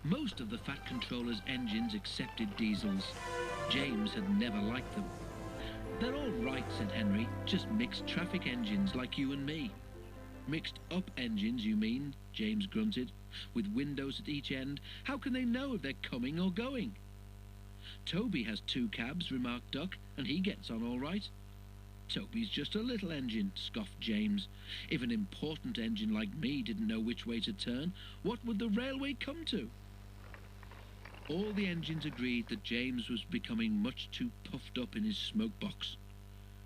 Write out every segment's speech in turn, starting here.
Most of the Fat Controller's engines accepted diesels. James had never liked them. "They're all right," said Henry, "just mixed traffic engines like you and me." "Mixed up engines, you mean?" James grunted. "With windows at each end, how can they know if they're coming or going?" "Toby has 2 cabs," remarked Duck, "and he gets on all right." "Toby's just a little engine," scoffed James. "If an important engine like me didn't know which way to turn, what would the railway come to?" All the engines agreed that James was becoming much too puffed up in his smoke box.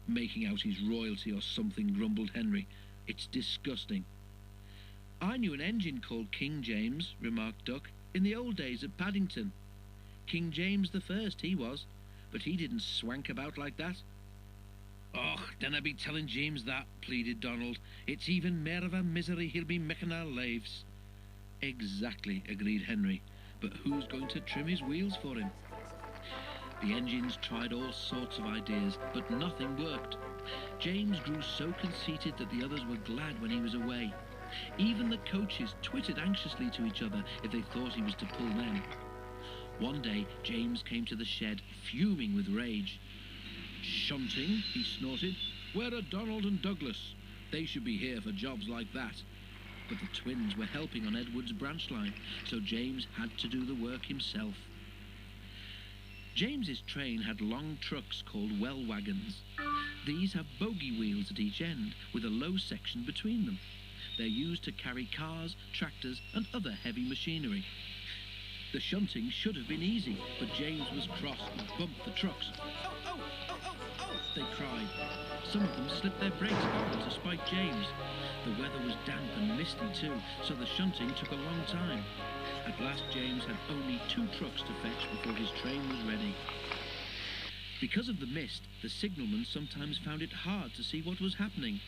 "Making out he's royalty or something," grumbled Henry. "It's disgusting." "I knew an engine called King James," remarked Duck, "in the old days at Paddington. King James the First he was, but he didn't swank about like that." "Och, dinna be telling James that," pleaded Donald. "It's even mair of a misery he'll be making our lives." "Exactly," agreed Henry, "but who's going to trim his wheels for him?" The engines tried all sorts of ideas, but nothing worked. James grew so conceited that the others were glad when he was away. Even the coaches twittered anxiously to each other if they thought he was to pull them. One day James came to the shed, fuming with rage. "Shunting," he snorted. "Where are Donald and Douglas? They should be here for jobs like that." But the twins were helping on Edward's branch line, so James had to do the work himself. James's train had long trucks called well wagons. These have bogie wheels at each end, with a low section between them. They're used to carry cars, tractors, and other heavy machinery. The shunting should have been easy, but James was cross and bumped the trucks. "Oh, oh, oh, oh, oh," they cried. Some of them slipped their brakes on to spite James. The weather was damp and misty too, so the shunting took a long time. At last James had only 2 trucks to fetch before his train was ready. Because of the mist, the signalman sometimes found it hard to see what was happening.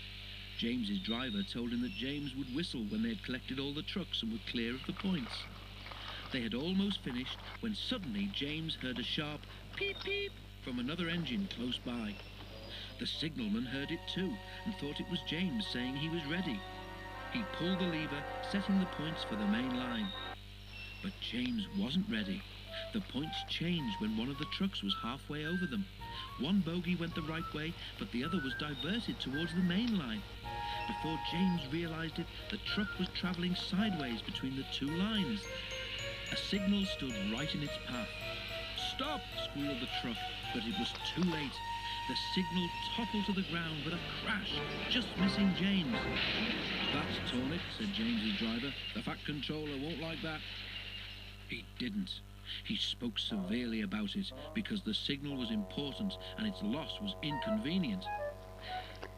James's driver told him that James would whistle when they had collected all the trucks and were clear of the points. They had almost finished when suddenly James heard a sharp peep peep from another engine close by. The signalman heard it too and thought it was James saying he was ready. He pulled the lever, setting the points for the main line. But James wasn't ready. The points changed when one of the trucks was halfway over them. One bogie went the right way, but the other was diverted towards the main line. Before James realized it, the truck was travelling sideways between the 2 lines. A signal stood right in its path. "Stop!" squealed the truck, but it was too late. The signal toppled to the ground with a crash, just missing James. "That's torn it," said James's driver. "The Fat Controller won't like that." He didn't. He spoke severely about it because the signal was important and its loss was inconvenient.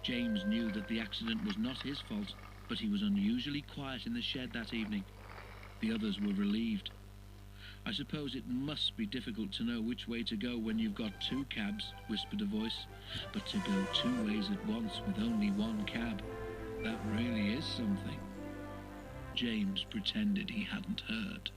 James knew that the accident was not his fault, but he was unusually quiet in the shed that evening. The others were relieved. "I suppose it must be difficult to know which way to go when you've got 2 cabs, whispered a voice. "But to go 2 ways at once with only 1 cab, that really is something." James pretended he hadn't heard.